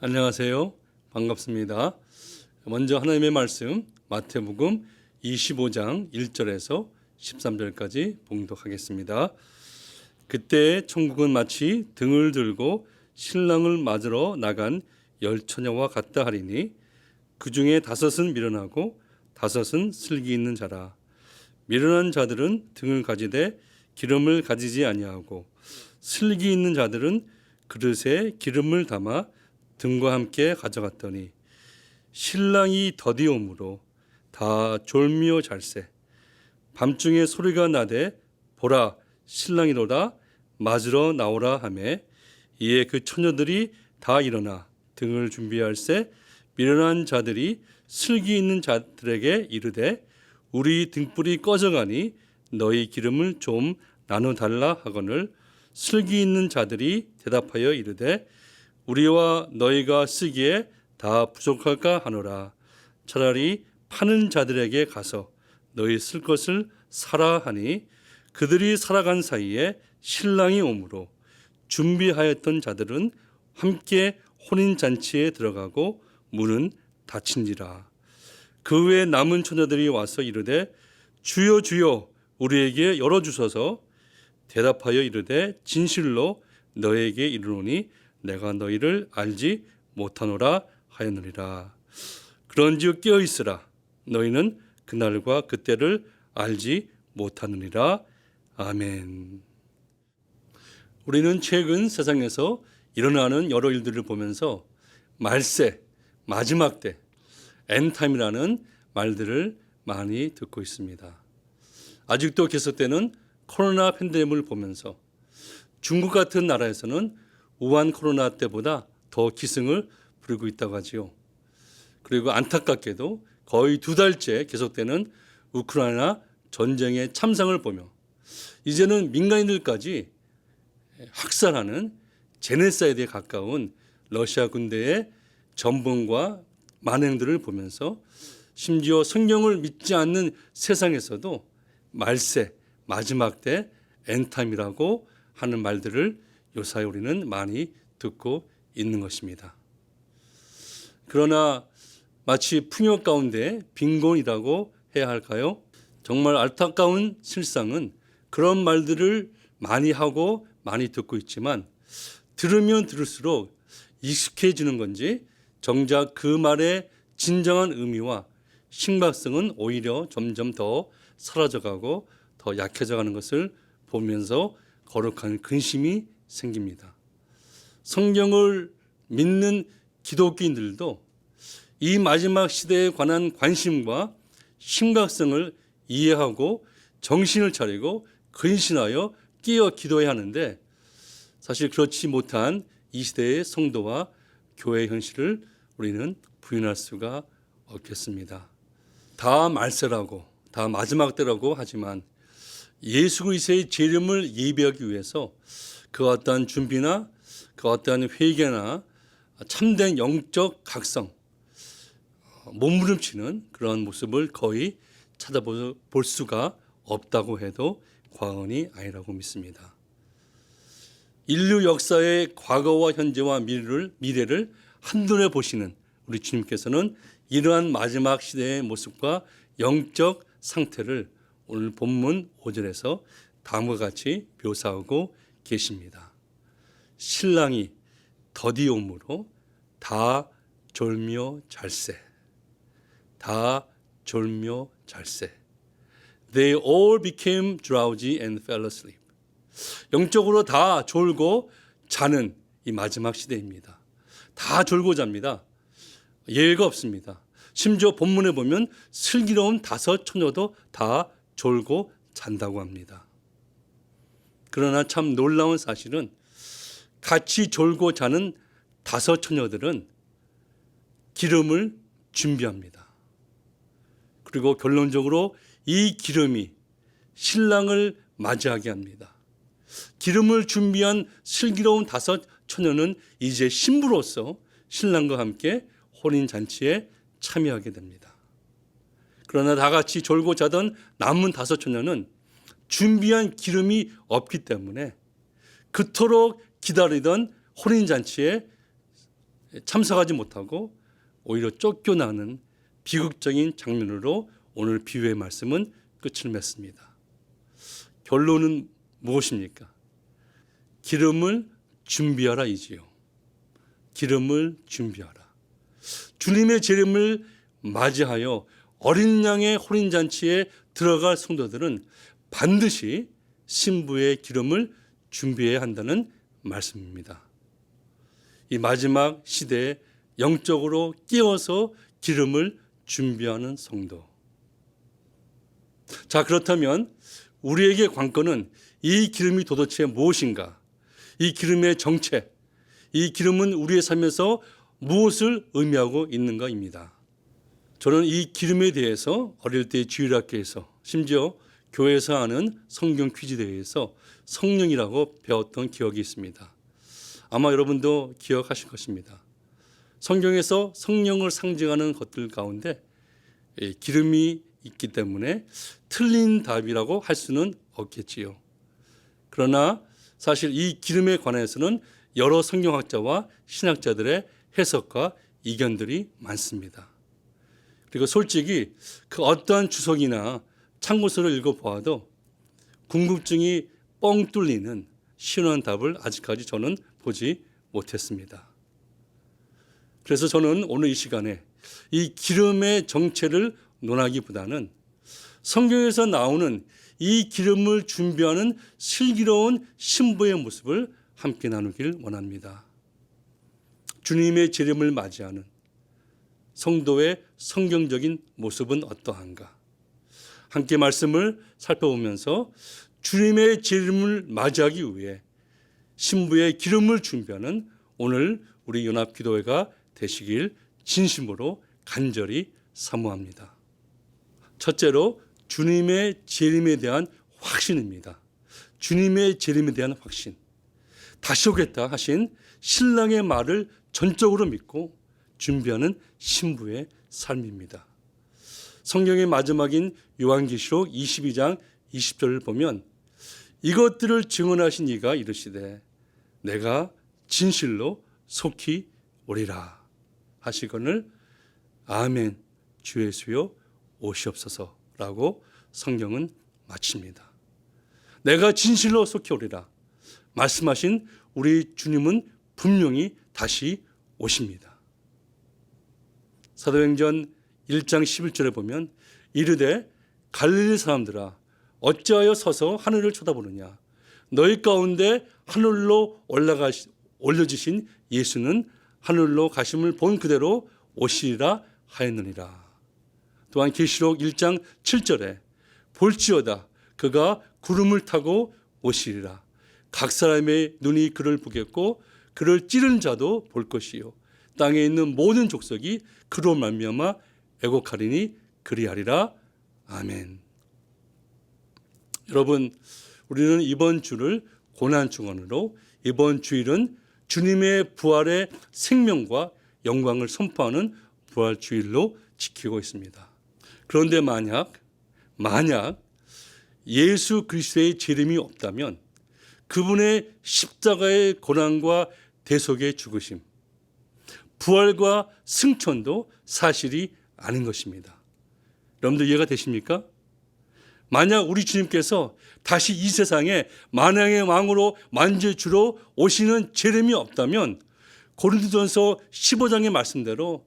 안녕하세요. 반갑습니다. 먼저 하나님의 말씀 마태복음 25장 1절에서 13절까지 봉독하겠습니다. 그때 천국은 마치 등을 들고 신랑을 맞으러 나간 10처녀와 같다 하리니 그 중에 5은 미련하고 5은 슬기 있는 자라. 미련한 자들은 등을 가지되 기름을 가지지 아니하고 슬기 있는 자들은 그릇에 기름을 담아 등과 함께 가져갔더니 신랑이 더디오므로 다 졸미어 잘세. 밤중에 소리가 나되 보라 신랑이로다 맞으러 나오라 하매 이에 그 처녀들이 다 일어나 등을 준비할세. 미련한 자들이 슬기 있는 자들에게 이르되 우리 등불이 꺼져가니 너희 기름을 좀 나눠달라 하거늘 슬기 있는 자들이 대답하여 이르되 우리와 너희가 쓰기에 다 부족할까 하노라. 차라리 파는 자들에게 가서 너희 쓸 것을 사라 하니 그들이 살아간 사이에 신랑이 오므로 준비하였던 자들은 함께 혼인잔치에 들어가고 문은 닫힌지라. 그 외에 남은 처녀들이 와서 이르되 주여 주여 우리에게 열어주소서. 대답하여 이르되 진실로 너에게 이르노니 내가 너희를 알지 못하노라 하였느니라. 그런즉 깨어 있으라. 너희는 그날과 그때를 알지 못하느니라. 아멘. 우리는 최근 세상에서 일어나는 여러 일들을 보면서 말세, 마지막 때, 엔타임이라는 말들을 많이 듣고 있습니다. 아직도 계속되는 코로나 팬데믹을 보면서 중국 같은 나라에서는 우한 코로나 때보다 더 기승을 부리고 있다고 하지요. 그리고 안타깝게도 거의 2달째 계속되는 우크라이나 전쟁의 참상을 보며 이제는 민간인들까지 학살하는 제네사이드에 가까운 러시아 군대의 전범과 만행들을 보면서 심지어 성경을 믿지 않는 세상에서도 말세, 마지막 때, 엔타임이라고 하는 말들을 요사이 우리는 많이 듣고 있는 것입니다. 그러나 마치 풍요 가운데 빈곤이라고 해야 할까요? 정말 안타까운 실상은 그런 말들을 많이 하고 많이 듣고 있지만 들으면 들을수록 익숙해지는 건지 정작 그 말의 진정한 의미와 심각성은 오히려 점점 더 사라져가고 더 약해져가는 것을 보면서 거룩한 근심이 생깁니다. 성경을 믿는 기독교인들도 이 마지막 시대에 관한 관심과 심각성을 이해하고 정신을 차리고 근신하여 깨어 기도해야 하는데 사실 그렇지 못한 이 시대의 성도와 교회의 현실을 우리는 부인할 수가 없겠습니다. 다 말세라고 다 마지막 때라고 하지만 예수 그리스도의 재림을 예비하기 위해서 그 어떠한 준비나 그 어떠한 회개나 참된 영적 각성, 몸부림치는 그런 모습을 거의 찾아볼 수가 없다고 해도 과언이 아니라고 믿습니다. 인류 역사의 과거와 현재와 미래를 한눈에 보시는 우리 주님께서는 이러한 마지막 시대의 모습과 영적 상태를 오늘 본문 5절에서 다음과 같이 묘사하고 계십니다. 신랑이 더디옴으로 다 졸며 잘세. 다 졸며 잘세. They all became drowsy and fell asleep. 영적으로 다 졸고 자는 이 마지막 시대입니다. 다 졸고 잡니다. 예외가 없습니다. 심지어 본문에 보면 슬기로운 5 처녀도 다 졸고 잔다고 합니다. 그러나 참 놀라운 사실은 같이 졸고 자는 5 처녀들은 기름을 준비합니다. 그리고 결론적으로 이 기름이 신랑을 맞이하게 합니다. 기름을 준비한 슬기로운 5 처녀는 이제 신부로서 신랑과 함께 혼인잔치에 참여하게 됩니다. 그러나 다 같이 졸고 자던 남은 5 처녀는 준비한 기름이 없기 때문에 그토록 기다리던 혼인잔치에 참석하지 못하고 오히려 쫓겨나는 비극적인 장면으로 오늘 비유의 말씀은 끝을 맺습니다. 결론은 무엇입니까? 기름을 준비하라 이지요. 기름을 준비하라. 주님의 재림을 맞이하여 어린 양의 혼인잔치에 들어갈 성도들은 반드시 신부의 기름을 준비해야 한다는 말씀입니다. 이 마지막 시대에 영적으로 깨어서 기름을 준비하는 성도. 자, 그렇다면 우리에게 관건은 이 기름이 도대체 무엇인가? 이 기름의 정체, 이 기름은 우리의 삶에서 무엇을 의미하고 있는가입니다. 저는 이 기름에 대해서 어릴 때 주일학교에서 심지어 교회에서 하는 성경 퀴즈 대회에서 성령이라고 배웠던 기억이 있습니다. 아마 여러분도 기억하실 것입니다. 성경에서 성령을 상징하는 것들 가운데 기름이 있기 때문에 틀린 답이라고 할 수는 없겠지요. 그러나 사실 이 기름에 관해서는 여러 성경학자와 신학자들의 해석과 이견들이 많습니다. 그리고 솔직히 그 어떠한 주석이나 참고서를 읽어보아도 궁금증이 뻥 뚫리는 시원한 답을 아직까지 저는 보지 못했습니다. 그래서 저는 오늘 이 시간에 이 기름의 정체를 논하기보다는 성경에서 나오는 이 기름을 준비하는 슬기로운 신부의 모습을 함께 나누길 원합니다. 주님의 재림을 맞이하는 성도의 성경적인 모습은 어떠한가? 함께 말씀을 살펴보면서 주님의 재림을 맞이하기 위해 신부의 기름을 준비하는 오늘 우리 연합기도회가 되시길 진심으로 간절히 사모합니다. 첫째로 주님의 재림에 대한 확신입니다. 주님의 재림에 대한 확신. 다시 오겠다 하신 신랑의 말을 전적으로 믿고 준비하는 신부의 삶입니다. 성경의 마지막인 요한계시록 22장 20절을 보면 이것들을 증언하신 이가 이르시되 내가 진실로 속히 오리라 하시거늘 아멘 주 예수여 오시옵소서라고 성경은 마칩니다. 내가 진실로 속히 오리라 말씀하신 우리 주님은 분명히 다시 오십니다. 사도행전 1장 11절에 보면 이르되 갈릴리 사람들아 어찌하여 서서 하늘을 쳐다보느냐 너희 가운데 하늘로 올려지신 예수는 하늘로 가심을 본 그대로 오시리라 하였느니라. 또한 계시록 1장 7절에 볼지어다 그가 구름을 타고 오시리라. 각 사람의 눈이 그를 보겠고 그를 찌른 자도 볼 것이요 땅에 있는 모든 족속이 그로 말미암아 애곡하리니 그리하리라. 아멘. 여러분, 우리는 이번 주를 고난주간으로 이번 주일은 주님의 부활의 생명과 영광을 선포하는 부활주일로 지키고 있습니다. 그런데 만약 예수 그리스도의 재림이 없다면 그분의 십자가의 고난과 대속의 죽으심, 부활과 승천도 사실이 아닌 것입니다. 여러분들 이해가 되십니까? 만약 우리 주님께서 다시 이 세상에 만왕의 왕으로 만주주로 오시는 재림이 없다면 고린도전서 15장의 말씀대로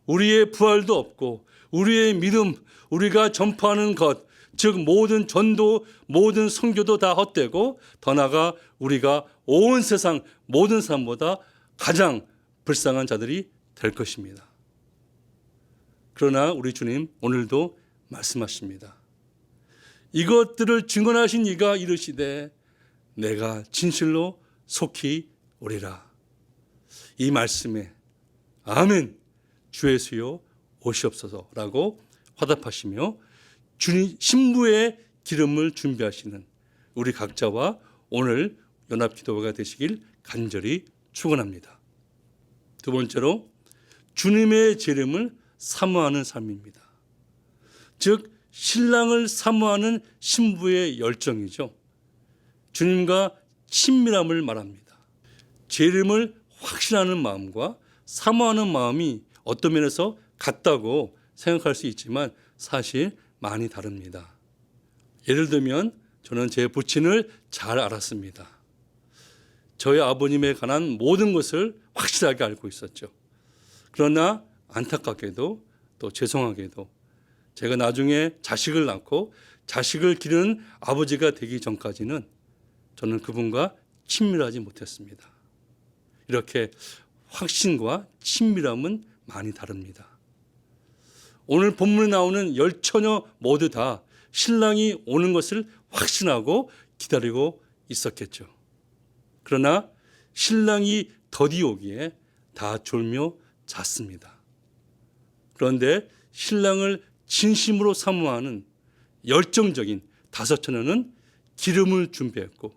우리의 부활도 없고 우리의 믿음, 우리가 전파하는 것, 즉 모든 전도, 모든 선교도 다 헛되고 더 나아가 우리가 온 세상 모든 사람보다 가장 불쌍한 자들이 될 것입니다. 그러나 우리 주님 오늘도 말씀하십니다. 이것들을 증언하신 이가 이르시되 내가 진실로 속히 오리라. 이 말씀에 아멘 주 예수여 오시옵소서라고 화답하시며 주님 신부의 기름을 준비하시는 우리 각자와 오늘 연합기도회가 되시길 간절히 축원합니다. 두 번째로 주님의 재림을 사모하는 삶입니다. 즉 신랑을 사모하는 신부의 열정이죠. 주님과 친밀함을 말합니다. 재림을 확신하는 마음과 사모하는 마음이 어떤 면에서 같다고 생각할 수 있지만 사실 많이 다릅니다. 예를 들면 저는 제 부친을 잘 알았습니다. 저희 아버님에 관한 모든 것을 확실하게 알고 있었죠. 그러나 안타깝게도 또 죄송하게도 제가 나중에 자식을 낳고 자식을 기르는 아버지가 되기 전까지는 저는 그분과 친밀하지 못했습니다. 이렇게 확신과 친밀함은 많이 다릅니다. 오늘 본문에 나오는 10처녀 모두 다 신랑이 오는 것을 확신하고 기다리고 있었겠죠. 그러나 신랑이 더디 오기에 다 졸며 잤습니다. 그런데 신랑을 진심으로 사모하는 열정적인 5처녀는 기름을 준비했고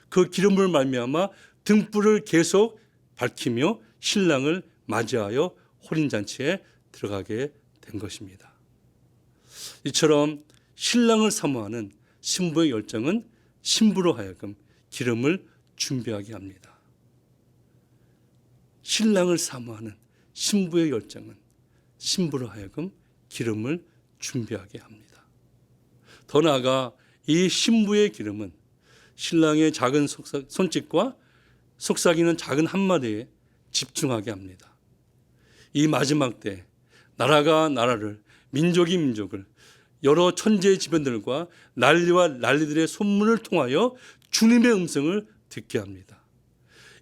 그 기름을 말미암아 등불을 계속 밝히며 신랑을 맞이하여 혼인잔치에 들어가게 된 것입니다. 이처럼 신랑을 사모하는 신부의 열정은 신부로 하여금 기름을 준비하게 합니다. 신랑을 사모하는 신부의 열정은 신부로 하여금 기름을 준비하게 합니다. 더 나아가 이 신부의 기름은 신랑의 작은 손짓과 속삭이는 작은 한마디에 집중하게 합니다. 이 마지막 때 나라가 나라를, 민족이 민족을 여러 천재의 지변들과 난리와 난리들의 소문을 통하여 주님의 음성을 듣게 합니다.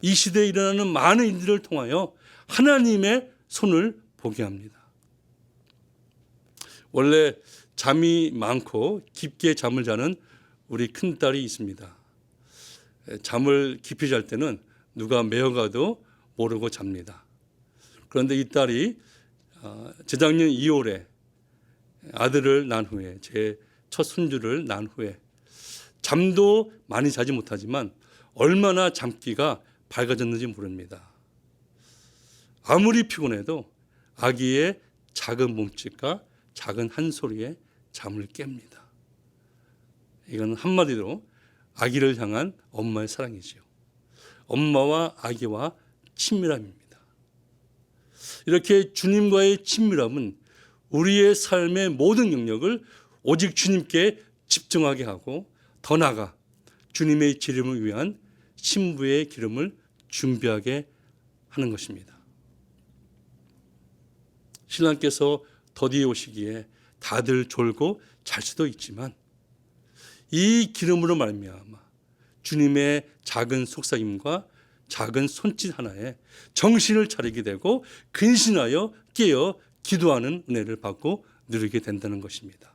이 시대에 일어나는 많은 일들을 통하여 하나님의 손을 보게 합니다. 원래 잠이 많고 깊게 잠을 자는 우리 큰딸이 있습니다. 잠을 깊이 잘 때는 누가 메어가도 모르고 잡니다. 그런데 이 딸이 재작년 2월에 아들을 낳은 후에 제 첫 손주를 낳은 후에 잠도 많이 자지 못하지만 얼마나 잠기가 밝아졌는지 모릅니다. 아무리 피곤해도 아기의 작은 몸짓과 작은 한 소리에 잠을 깹니다. 이건 한마디로 아기를 향한 엄마의 사랑이지요. 엄마와 아기와 친밀함입니다. 이렇게 주님과의 친밀함은 우리의 삶의 모든 영역을 오직 주님께 집중하게 하고 더 나아가 주님의 기름을 위한 신부의 기름을 준비하게 하는 것입니다. 신랑께서 더디 오시기에 다들 졸고 잘 수도 있지만 이 기름으로 말미암아 주님의 작은 속삭임과 작은 손짓 하나에 정신을 차리게 되고 근신하여 깨어 기도하는 은혜를 받고 누리게 된다는 것입니다.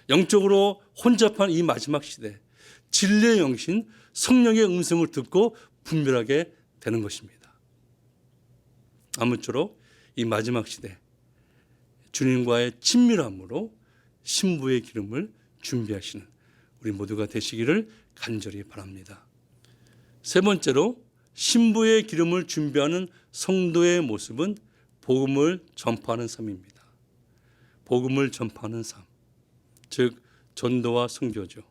영적으로 혼잡한 이 마지막 시대, 진리의 영신 성령의 음성을 듣고 분별하게 되는 것입니다. 아무쪼록 이 마지막 시대 주님과의 친밀함으로 신부의 기름을 준비하시는 우리 모두가 되시기를 간절히 바랍니다. 세 번째로 신부의 기름을 준비하는 성도의 모습은 복음을 전파하는 삶입니다. 복음을 전파하는 삶, 즉 전도와 선교죠.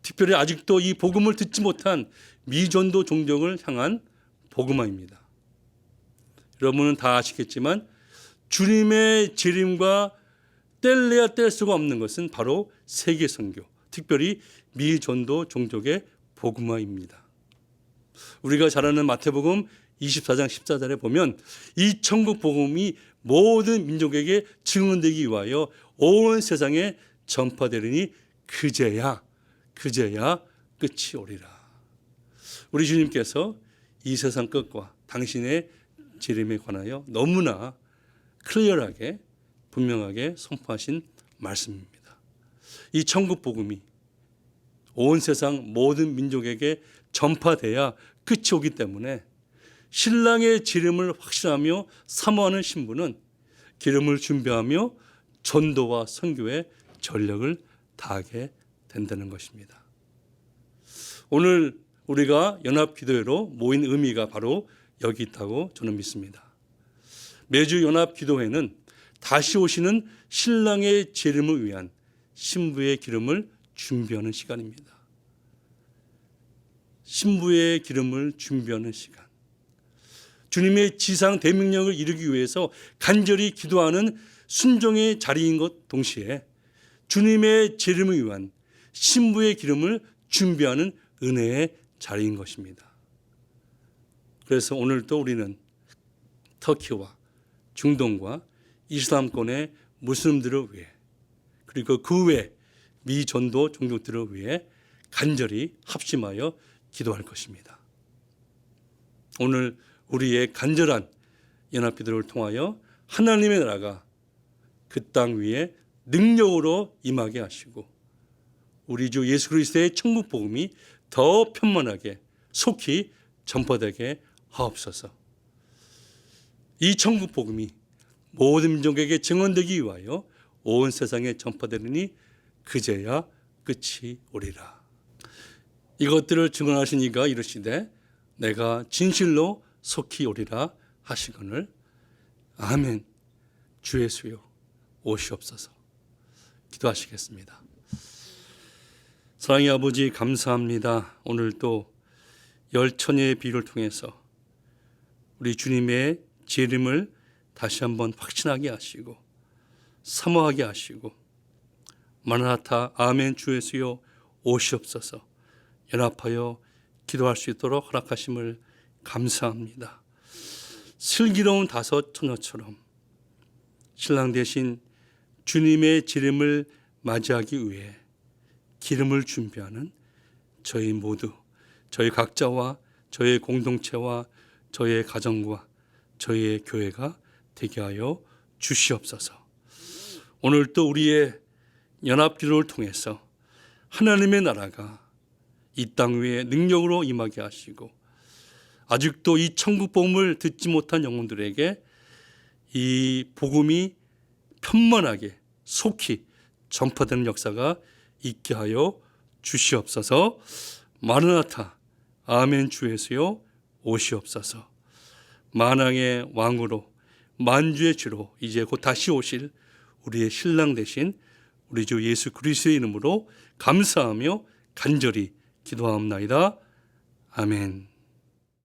특별히 아직도 이 복음을 듣지 못한 미전도 종족을 향한 복음화입니다. 여러분은 다 아시겠지만 주님의 재림과 뗄래야 뗄 수가 없는 것은 바로 세계 선교, 특별히 미전도 종족의 복음화입니다. 우리가 잘 아는 마태복음 24장 14절에 보면 이 천국 복음이 모든 민족에게 증언되기 위하여 온 세상에 전파되리니 그제야 끝이 오리라. 우리 주님께서 이 세상 끝과 당신의 재림에 관하여 너무나 클리어하게 분명하게 선포하신 말씀입니다. 이 천국 복음이 온 세상 모든 민족에게 전파돼야 끝이 오기 때문에 신랑의 재림을 확신하며 사모하는 신부는 기름을 준비하며 전도와 선교에 전력을 다하게 된다는 것입니다. 오늘 우리가 연합기도회로 모인 의미가 바로 여기 있다고 저는 믿습니다. 매주 연합기도회는 다시 오시는 신랑의 재림을 위한 신부의 기름을 준비하는 시간입니다. 신부의 기름을 준비하는 시간. 주님의 지상 대명령을 이루기 위해서 간절히 기도하는 순종의 자리인 것 동시에 주님의 재림을 위한 신부의 기름을 준비하는 은혜의 자리인 것입니다. 그래서 오늘도 우리는 터키와 중동과 이슬람권의 무슬림들을 위해 그리고 그 외 미전도 종족들을 위해 간절히 합심하여 기도할 것입니다. 오늘 우리의 간절한 연합기도를 통하여 하나님의 나라가 그 땅 위에 능력으로 임하게 하시고 우리 주 예수 그리스도의 천국 복음이 더 편만하게 속히 전파되게 하옵소서. 이 천국 복음이 모든 민족에게 증언되기 위하여 온 세상에 전파되느니 그제야 끝이 오리라. 이것들을 증언하신 이가 이르시되 내가 진실로 속히 오리라 하시거늘. 아멘. 주 예수여 오시옵소서. 기도하시겠습니다. 사랑의 아버지 감사합니다. 오늘 또 열처녀의 비유를 통해서 우리 주님의 재림을 다시 한번 확신하게 하시고 사모하게 하시고 마라나타 아멘 주 예수여 오시옵소서 연합하여 기도할 수 있도록 허락하심을 감사합니다. 슬기로운 다섯 처녀처럼 신랑 대신 주님의 재림을 맞이하기 위해 기름을 준비하는 저희 모두, 저희 각자와 저희 공동체와 저희 가정과 저희의 교회가 되게 하여 주시옵소서. 오늘 또 우리의 연합기도를 통해서 하나님의 나라가 이 땅 위에 능력으로 임하게 하시고 아직도 이 천국 복음을 듣지 못한 영혼들에게 이 복음이 편만하게 속히 전파되는 역사가 있게 하여 주시옵소서. 마르나타 아멘 주 예수여 오시옵소서. 만왕의 왕으로 만주의 주로 이제 곧 다시 오실 우리의 신랑 되신 우리 주 예수 그리스도의 이름으로 감사하며 간절히 기도하옵나이다. 아멘.